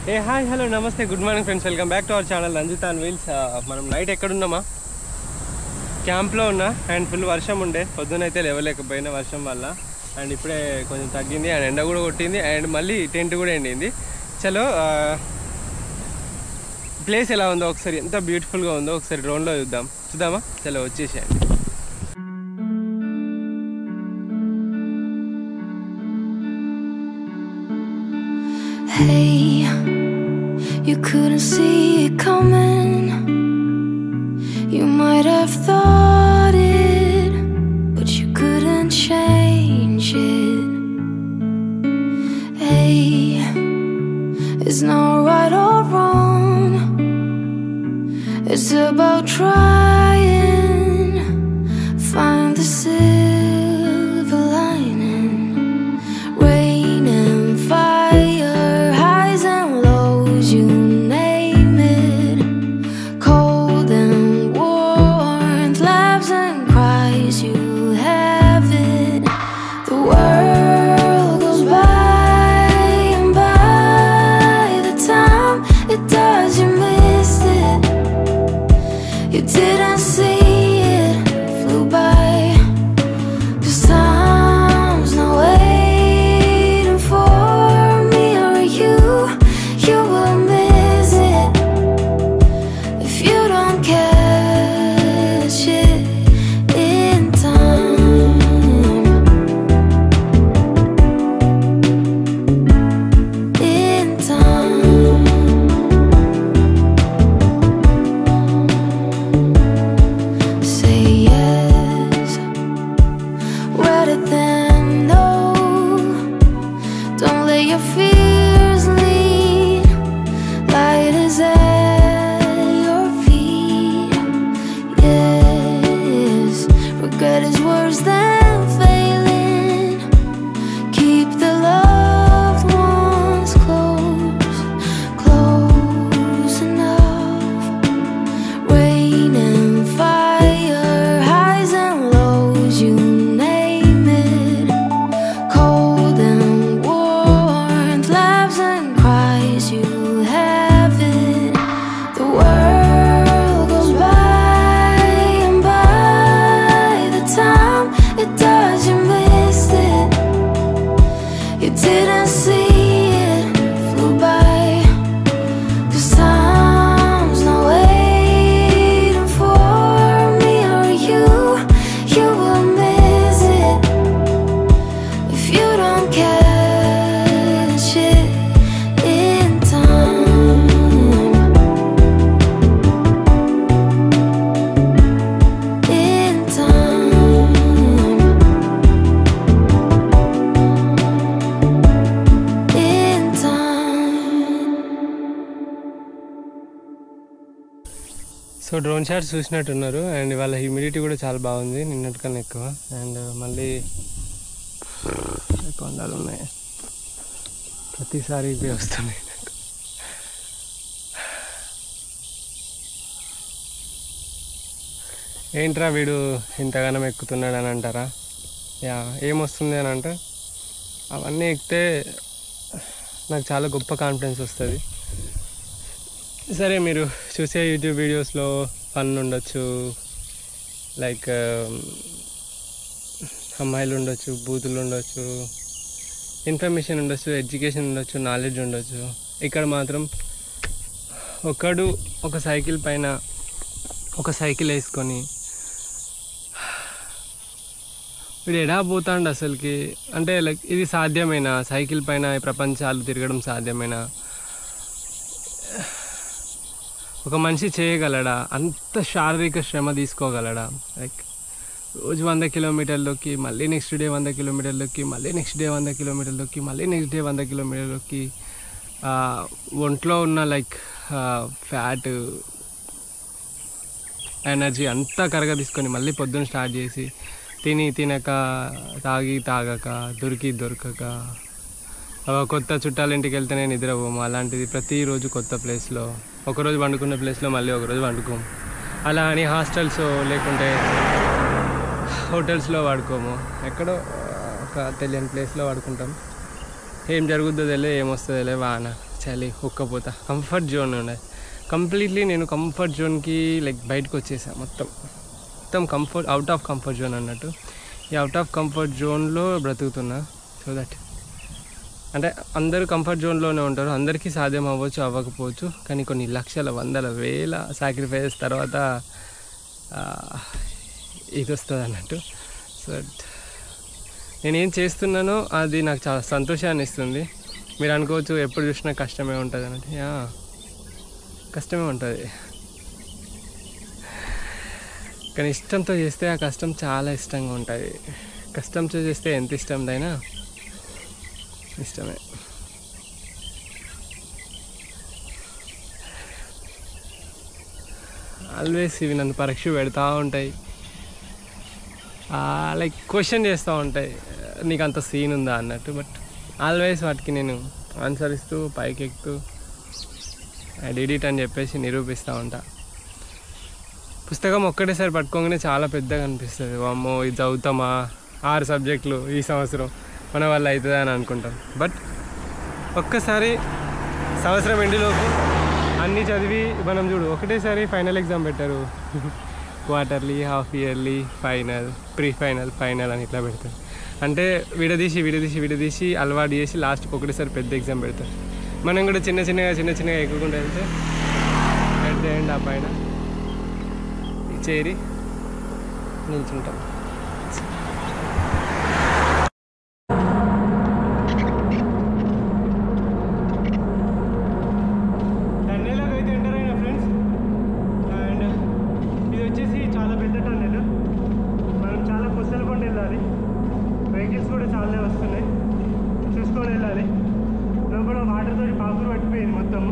ఏ hi hello నమస్తే good morning friends, welcome back to our channel Ranjith and wheels. మనం night ఎక్కడున్నామా, క్యాంప్లో ఉన్నా. అండ్ ఫుల్ వర్షం ఉండే, పొద్దునైతే లేవలేకపోయినా వర్షం వల్ల. అండ్ ఇప్పుడే కొంచెం తగ్గింది అండ్ ఎండ కూడా కొట్టింది అండ్ మళ్ళీ టెంట్ కూడా ఎండింది. చలో ప్లేస్ ఎలా ఉందో ఒకసారి, ఎంత బ్యూటిఫుల్గా ఉందో ఒకసారి డ్రోన్లో చూద్దామా? చలో వచ్చేసేయండి. Hey, you couldn't see it coming. You might have thought it, but you couldn't change it. Hey, it's not right or wrong. It's about trying, find the silver lining. Rain and fire, highs and lows, you name it. Cold and warmth, laughs and cries, you have it. The world goes by and by, the time it does, you missed it. You didn't see it, flew by. 'Cause time's not waiting for me or you. You will miss it if you don't catch it in time. In time. Say yes rather than no. Don't let your fears lead. Light is at your feet. Yes, regret is worse than failing. Keep the loved ones close, close enough. Rain and fire, highs and lows, you name it. Cold and warmth, laughs and cries, you have it. The world goes by and by, the time it does, you missed it. You didn't see it, flew by. 'Cause time's not waiting for me or you. You will miss it if you don't catch it in time. In time. In time. So drone shots చూసినట్టున్నారు. And వాళ్ళ humidity కూడా చాలా బాగుంది, నిన్నటికన్నా ఎక్కువ. And మళ్ళీ కొండలు ఉన్నాయి, ప్రతిసారి ఇవి వస్తున్నాయి. ఏంట్రా వీడు ఇంతగానం ఎక్కుతున్నాడు అని అంటారా? యా, ఏమొస్తుంది అని అంటే అవన్నీ ఎక్కితే నాకు చాలా గొప్ప కాన్ఫిడెన్స్ వస్తుంది. సరే, మీరు చూసే యూట్యూబ్ వీడియోస్లో ఫన్ ఉండొచ్చు, లైక్ అమ్మాయిలు ఉండొచ్చు, బూతులు ఉండొచ్చు, ఇన్ఫర్మేషన్ ఉండొచ్చు, ఎడ్యుకేషన్ ఉండొచ్చు, నాలెడ్జ్ ఉండొచ్చు. ఇక్కడ మాత్రం ఒకడు ఒక సైకిల్ పైన ఒక సైకిల్ వేసుకొని వీడు ఎడా పోతాండు అసలుకి. అంటే లైక్ ఇది సాధ్యమేనా? సైకిల్ పైన ఈ ప్రపంచాలు తిరగడం సాధ్యమేనా? ఒక మనిషి చేయగలడా? అంత శారీరక శ్రమ తీసుకోగలడా? లైక్ రోజు 100 కిలోమీటర్లకి, మళ్ళీ నెక్స్ట్ డే 100 కిలోమీటర్లకి, మళ్ళీ నెక్స్ట్ డే 100 కిలోమీటర్లకి, మళ్ళీ నెక్స్ట్ డే 100 కిలోమీటర్లకి. ఒంట్లో ఉన్న లైక్ ఫ్యాట్, ఎనర్జీ అంతా కరగ తీసుకొని మళ్ళీ పొద్దున్న స్టార్ట్ చేసి తినక, తాగక, దొరకక, కొత్త చుట్టాల ఇంటికి వెళ్తేనే నిద్రపోము. అలాంటిది ప్రతిరోజు కొత్త ప్లేస్లో, ఒకరోజు వండుకున్న ప్లేస్లో మళ్ళీ ఒకరోజు వండుకోము. అలా అని హాస్టల్స్ లేకుంటే హోటల్స్లో వాడుకోము, ఎక్కడో ఒక తెలియని ప్లేస్లో వాడుకుంటాం. ఏం జరుగుతుందో తెలియదు, ఏమొస్తుందో తెలియదు, వాన చలి ఉక్కపోత కంఫర్ట్ జోన్ ఉండదు కంప్లీట్లీ. నేను కంఫర్ట్ జోన్కి లైక్ బయటకు వచ్చేసాను మొత్తం comfort out of comfort zone అన్నట్టు. ఈ అవుట్ ఆఫ్ కంఫర్ట్ జోన్లో బ్రతుకుతున్నా. సో దట్ అంటే అందరూ కంఫర్ట్ జోన్లోనే ఉంటారు, అందరికీ సాధ్యం అవ్వచ్చు అవ్వకపోవచ్చు, కానీ కొన్ని లక్షల వందల వేల సాక్రిఫైస్ తర్వాత ఇది వస్తుంది అన్నట్టు. సో నేనేం చేస్తున్నానో అది నాకు చాలా సంతోషాన్ని ఇస్తుంది. మీరు అనుకోవచ్చు ఎప్పుడు చూసినా కష్టమే ఉంటుంది అన్నట్టు. కష్టమే ఉంటుంది, కానీ ఇష్టంతో చేస్తే ఆ కష్టం చాలా ఇష్టంగా ఉంటుంది. కష్టంతో చేస్తే ఎంత ఇష్టందైనా ఇష్టమే. ఆల్వేస్ ఇవి నన్ను పరీక్ష పెడతా ఉంటాయి, లైక్ క్వశ్చన్ చేస్తూ ఉంటాయి, నీకు అంత సీన్ ఉందా అన్నట్టు. బట్ ఆల్వేస్ వాటికి నేను ఆన్సర్ ఇస్తూ పైకి ఎక్కుతూ ఐ డిడ్ ఇట్ అని చెప్పేసి నిరూపిస్తూ ఉంటా. పుస్తకం ఒక్కటేసారి పట్టుకోగానే చాలా పెద్దగా అనిపిస్తుంది. అమ్మో ఇది చదువుతామా 6 సబ్జెక్టులు ఈ సంవత్సరం మన వల్ల అవుతుందా అని అనుకుంటాం. బట్ ఒక్కసారి సంవత్సరం ఎండులోపు అన్నీ చదివి మనం చూడు ఒకటేసారి ఫైనల్ ఎగ్జామ్ పెట్టారు. Quarterly, half yearly, final, pre final, final అని ఇట్లా పెడతారు. అంటే విడదీసి అలవాటు చేసి లాస్ట్కి ఒకటేసారి పెద్ద ఎగ్జామ్ పెడతారు. మనం కూడా చిన్న చిన్నగా ఎక్కుకుండా వెళ్తే అట్ ద ఎండ్ ఆ పైన చేరి నిల్చుంటాం. టన్నెల్లోకి అయితే ఎంటర్ అయినా ఫ్రెండ్స్. అండ్ ఇది వచ్చేసి చాలా పెద్ద టన్నెల్. మనం చాలా పుస్తలపండి వెళ్ళాలి, వెహికల్స్ కూడా చాలానే వస్తున్నాయి, చూసుకొని వెళ్ళాలి. లోపల వాటర్తో పాకులు పట్టిపోయింది మొత్తం.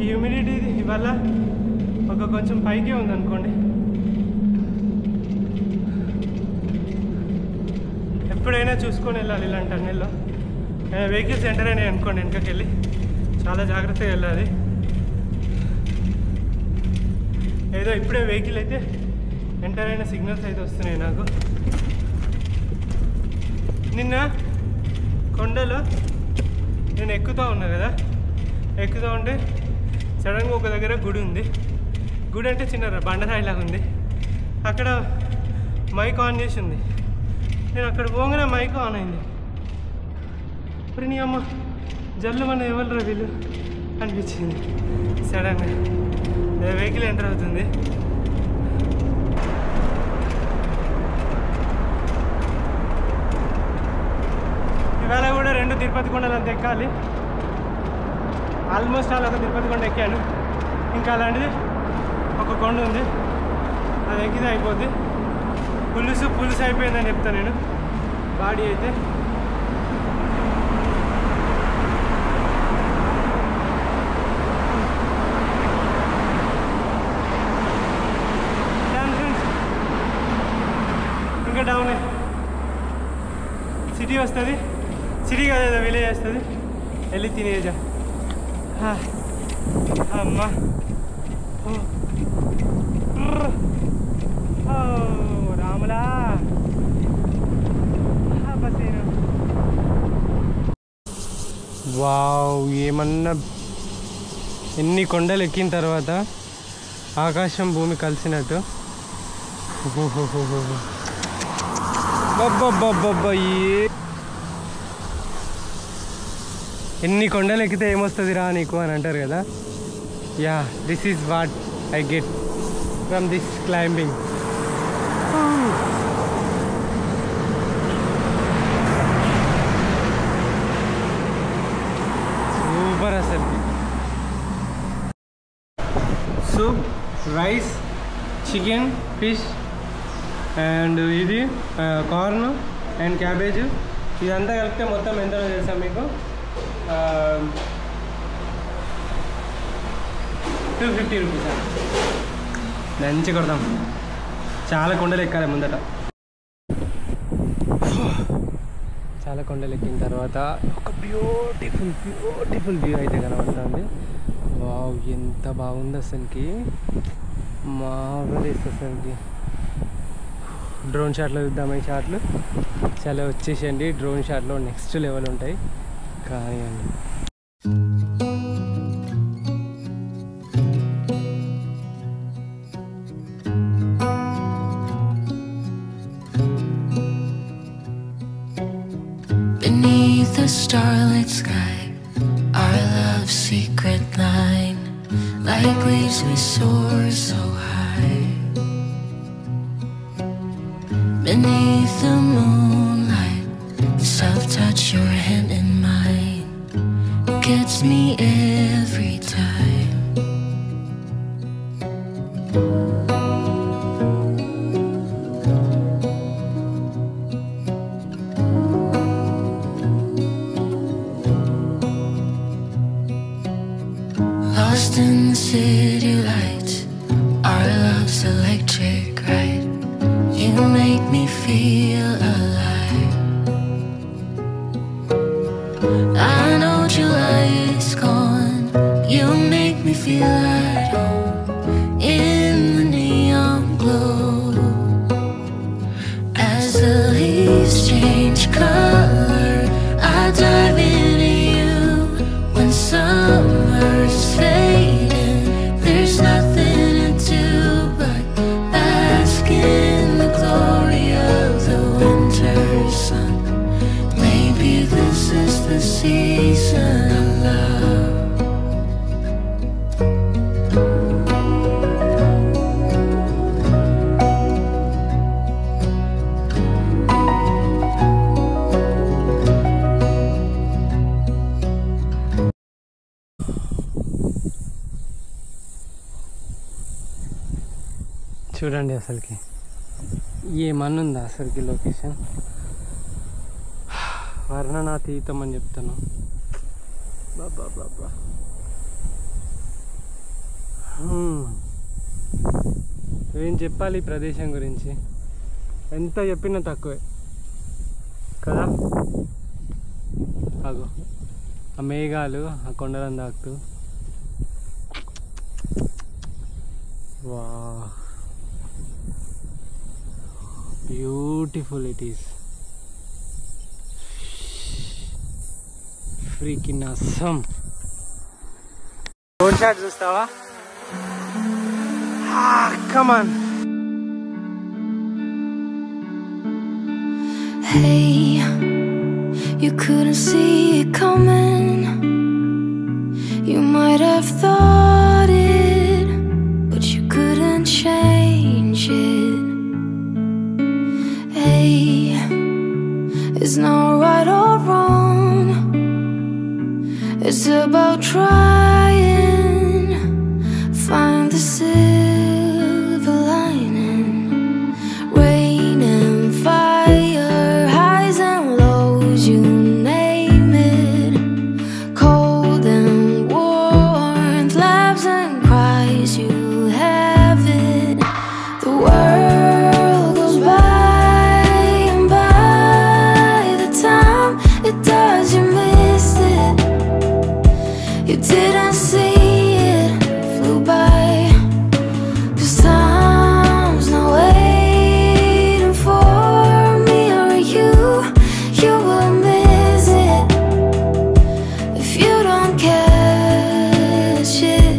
ఈ హ్యూమిడిటీ వల్ల కొంచెం పైకే ఉందనుకోండి. ఎప్పుడైనా చూసుకొని వెళ్ళాలి ఇలాంటి టన్నెల్లో. వెహికల్స్ ఎంటర్ అయినాయి అనుకోండి వెనకకి వెళ్ళి చాలా జాగ్రత్తగా వెళ్ళాలి. ఏదో ఇప్పుడే వెహికల్ అయితే ఎంటర్ అయిన సిగ్నల్స్ అయితే వస్తున్నాయి నాకు. నిన్న కొండలో నేను ఎక్కుతూ ఉన్నా కదా, ఎక్కుతూ ఉంటే సడన్గా ఒక దగ్గర గుడి ఉంది. గుడి అంటే చిన్న బండరాయిలాగా ఉంది. అక్కడ మైక్ ఆన్ చేసి ఉంది. నేను అక్కడ పోగానే మైక్ ఆన్ అయింది. ఇప్పుడు నీ అమ్మ జల్లు మన ఎవరు వీళ్ళు అనిపించింది సడన్గా. వెహికల్ ఎంటర్ అవుతుంది. ఇవాళ కూడా 2 తిరుపతి కొండలు అంత ఎక్కాలి. ఆల్మోస్ట్ ఒక తిరుపతి కొండ ఎక్కాను. ఇంకా అలాంటిది ఒక కొండ ఉంది, అది ఎక్కితే అయిపోద్ది. పులుసు అయిపోయిందని చెప్తాను నేను. బాడీ అయితే ఇంకా డౌన్ సిటీ వస్తుంది. సిటీ కాదు విలేజ్ వస్తుంది. వెళ్ళి తినేజా అమ్మా. రాములా బస్సేను. వావ్, ఏమన్నా ఎన్ని కొండలు ఎక్కిన తర్వాత ఆకాశం భూమి కలిసినట్టు. ఎన్ని కొండలు ఎక్కితే ఏమొస్తుంది రా నీకు అని అంటారు కదా. Yeah, this is what I get from this climbing. Super అసలు. Soup, rice, chicken, fish and ఇది కార్న్ అండ్ క్యాబేజ్. ఇదంతా కలిపితే మొత్తం ఎంతనో తెలుసా మీకు? 250 రూపీస్. మంచి కొడతాం. చాలా కొండలు ఎక్కాలి ముందట. చాలా కొండలు ఎక్కిన తర్వాత ఒక బ్యూటిఫుల్ వ్యూ అయితే కనబడుతుంది. వావ్, ఎంత బాగుంది అసలుకి. మార్వెలస్ అసలుకి. డ్రోన్ షాట్లో చూద్దాం. ఈ షాట్లు చాలా వచ్చేసేయండి. డ్రోన్ షాట్లో నెక్స్ట్ లెవెల్ ఉంటాయి. కానివ్వండి. Beneath the starlit sky, our love's secret line, like leaves we soar so high. Beneath the moonlight, the soft touch your hand in mine gets me every time. Lost in the city lights, our love's electric ride. You make me feel alive. I know July is gone. You make me feel at home in the neon glow. As the leaves change color, I dive into you. When summer's fading, there's nothing to do but bask in the glory of the winter sun. Maybe this is the season of love. చూడండి అసలుకి ఏమన్నుందా అసలుకి location వర్ణనాతీతం అని చెప్తాను. బాబా బాబా ఏం చెప్పాలి ఈ ప్రదేశం గురించి? ఎంత చెప్పినా తక్కువే కదా. అగో ఆ మేఘాలు ఆ కొండలను తాకుతూ wow beautiful it is. Freaking awesome. Drone shot చూస్తావా? Come on. Hey, you couldn't see it coming. You might have thought it, but you couldn't change it. Hey, it's not right or wrong. It's about trying, find the silver lining. Rain and fire, highs and lows, you name it. Cold and warmth, laughs and cries, you have it. The world goes by, and by the time it does, you missed it. You didn't see it, flew by. 'Cause time's not waiting for me or you. You will miss it if you don't catch it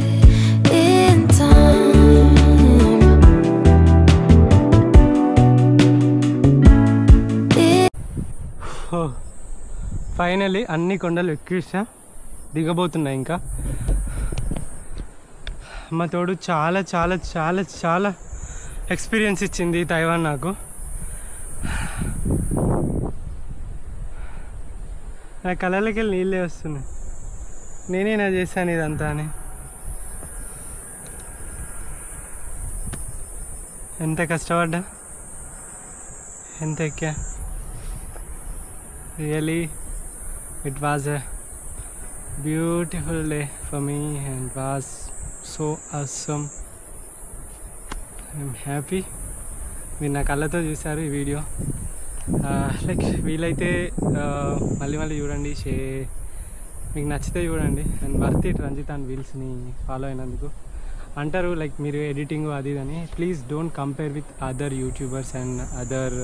in time. Finally అన్ని కొండలు ఎక్కిసా, దిగబోతున్నాయి. ఇంకా మా తోడు చాలా చాలా చాలా చాలా experience ఇచ్చింది తైవాన్ నాకు. నా కళ్ళకి వెళ్ళి నీళ్ళే వస్తున్నాయి. నేనేనా చేశాను ఇదంతా అని. ఎంత కష్టపడ్డా, ఎంత ఎక్కా. Really it was a beautiful day for me and was so awesome. I'm happy. మీరు నా కళ్ళతో చూసారు ఈ వీడియో. లైక్ వీలైతే మళ్ళీ మళ్ళీ చూడండి, మీకు నచ్చితే చూడండి. And worth it Ranjith and వీల్స్ని ఫాలో అయినందుకు. అంటారు లైక్ మీరు ఎడిటింగ్ అది అని. Please don't compare with other YouTubers and other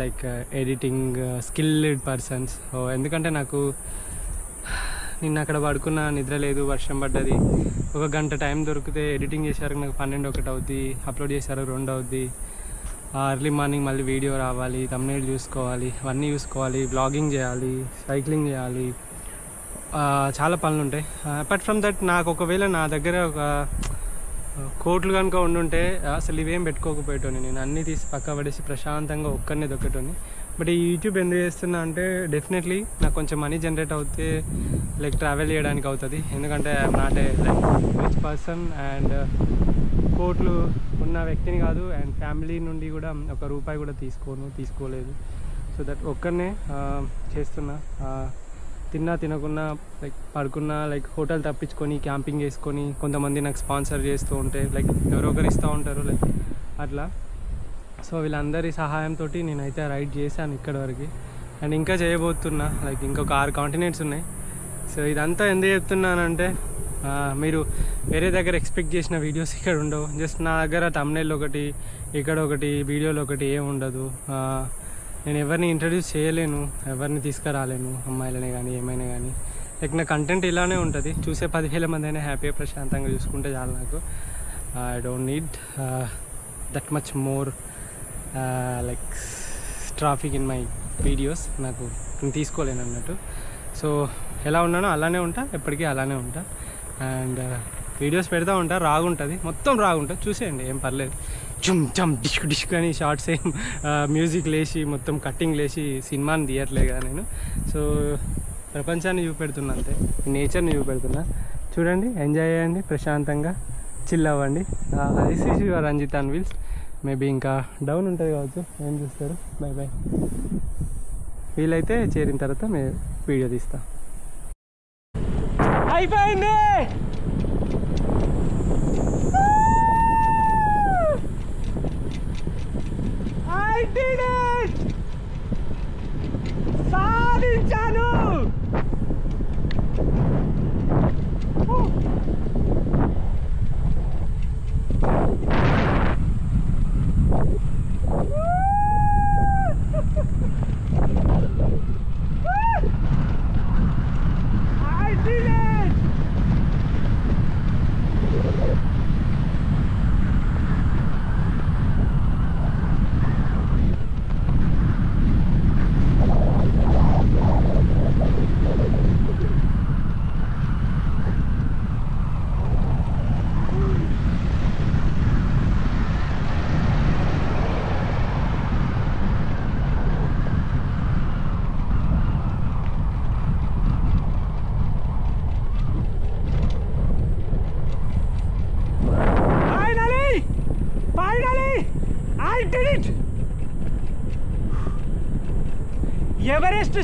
like editing skilled persons. ఎందుకంటే నాకు నిన్న అక్కడ పడుకున్న, నిద్ర లేదు, వర్షం పడ్డది, 1 గంట టైం దొరికితే ఎడిటింగ్ చేశారు నాకు 12, 1 అవుద్ది, అప్లోడ్ చేశారు 2 అవుద్ది. ఎర్లీ మార్నింగ్ మళ్ళీ వీడియో రావాలి, థంబ్నెయిల్ చూసుకోవాలి, అవన్నీ చూసుకోవాలి, బ్లాగింగ్ చేయాలి, సైక్లింగ్ చేయాలి, చాలా పనులు ఉంటాయి. అపార్ట్ ఫ్రమ్ దట్ నాకు ఒకవేళ నా దగ్గర ఒక కోట్లు కనుక ఉండుంటే అసలు ఇవేం పెట్టుకోకపోయేటోని, నేను అన్నీ తీసి పక్క పడేసి ప్రశాంతంగా ఒక్కరినే దొక్కటోని. బట్ ఈ యూట్యూబ్ ఎందుకు చేస్తున్నా అంటే డెఫినెట్లీ నాకు కొంచెం మనీ జనరేట్ అవుతే లైక్ ట్రావెల్ చేయడానికి అవుతుంది. ఎందుకంటే I'm not a like rich person and కోట్లు ఉన్న వ్యక్తిని కాదు, అండ్ ఫ్యామిలీ నుండి కూడా 1 రూపాయి కూడా తీసుకోలేదు. సో దట్ ఒక్కరినే చేస్తున్నా. తిన్నా తినకున్నా లైక్ పడుకున్నా లైక్ హోటల్ తప్పించుకొని క్యాంపింగ్ చేసుకొని, కొంతమంది నాకు స్పాన్సర్ చేస్తూ ఉంటే లైక్ ఎవరో ఒకరు ఇస్తూ ఉంటారు లైక్ అట్లా. సో వీళ్ళందరి సహాయంతో నేనైతే రైడ్ చేశాను ఇక్కడి వరకు, అండ్ ఇంకా చేయబోతున్నా. లైక్ ఇంకొక 6 కాంటినెంట్స్ ఉన్నాయి. సో ఇదంతా ఎందుకు చెప్తున్నానంటే మీరు వేరే దగ్గర ఎక్స్పెక్ట్ చేసిన వీడియోస్ ఇక్కడ ఉండవు. జస్ట్ నా దగ్గర థంబ్నెయిల్ ఒకటి, ఇక్కడ ఒకటి, వీడియోలో ఒకటి ఏం ఉండదు. నేను ఎవరిని ఇంట్రడ్యూస్ చేయలేను, ఎవరిని తీసుకురాలేను, అమ్మాయిలనే కానీ ఏమైనా కానీ. లైక్ నా కంటెంట్ ఇలానే ఉంటుంది. చూసే 10,000 మంది అయినా హ్యాపీగా ప్రశాంతంగా చూసుకుంటే చాలు నాకు. I don't need that much more like traffic in my videos. నేను తీసుకోలేను అన్నట్టు. సో ఎలా ఉన్నానో అలానే ఉంటా, ఎప్పటికీ అలానే ఉంటా. అండ్ వీడియోస్ పెడతా ఉంటా, రాగుంటుంది, మొత్తం రాగుంటుంది, చూసేయండి, ఏం పర్లేదు. జమ్ డిష్క్ అని షార్ట్స్ ఏం మ్యూజిక్ లేచి మొత్తం కట్టింగ్ లేచి సినిమాని తీయట్లేదు కదా నేను. సో ప్రపంచాన్ని చూపెడుతున్నా అంతే, నేచర్ని చూపెడుతున్నా. చూడండి, ఎంజాయ్ చేయండి, ప్రశాంతంగా చిల్ అవ్వండి. This is your Ranjith on wheels. Maybe ఇంకా డౌన్ ఉంటుంది కావచ్చు, ఏం చూస్తారు. Bye bye. వీలైతే చేరిన తర్వాత మేము వీడియో తీస్తా. అయిపోయింది. I did it! సాధించాను. I did it! ఎవరెస్ట్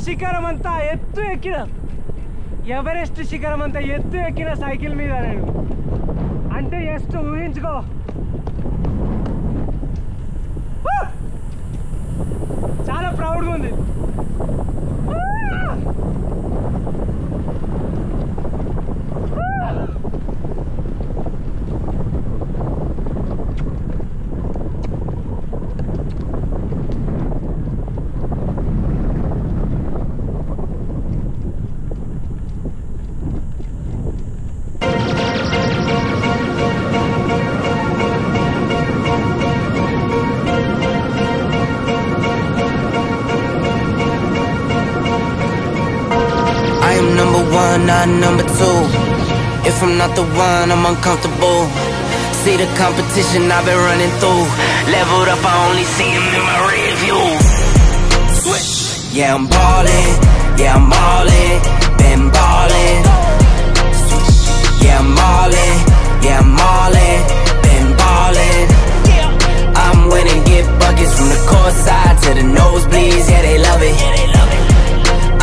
శిఖరం అంతా ఎత్తు ఎక్కిన సైకిల్ మీద నేను. అంటే జస్ట్ ఊహించుకో, చాలా ప్రౌడ్గా ఉంది. Not number 2. If I'm not the one, I'm uncomfortable. See the competition I've been running through. Leveled up, I only see them in my rear view. Switch. Yeah, I'm ballin'. Yeah, I'm ballin'. Been ballin'. Switch. Yeah, I'm ballin'. Yeah, I'm ballin'. Been ballin'. I'm winning, get buckets from the court side to the nosebleeds. Yeah, they love it.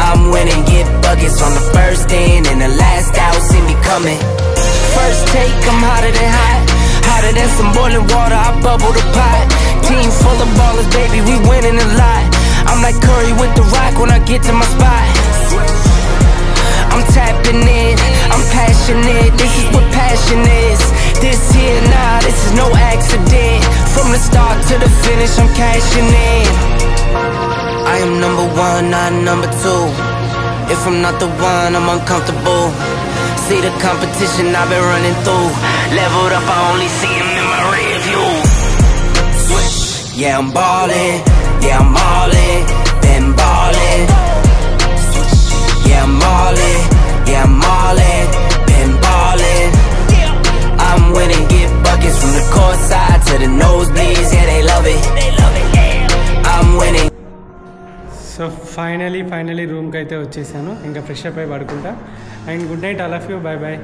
I'm winning, get buckets on the first in and the last out, see me coming. First take, I'm hotter than hot, hotter than some boiling water, I bubble the pot. Team full of ballers, baby, we winning a lot. I'm like Curry with the rock when I get to my spot. I'm tapping in, I'm passionate, this is what passion is. This here, nah, this is no accident. From the start to the finish, I'm cashing in. I am number one, not number two. If I'm not the one, I'm uncomfortable. See the competition I've been running through. Leveled up, I only see him in my rear view. Switch. Yeah, I'm ballin', yeah, I'm all in, been ballin'. Switch. Yeah, I'm all in, yeah, I'm all in, been ballin'. I'm winning, get buckets from the court side to the nosebleeds, yeah, they love it. I'm winning. So finally రూమ్కి అయితే వచ్చేసాను. ఇంకా fresh up అయి పడుకుంటా. And good night, I love you, bye bye.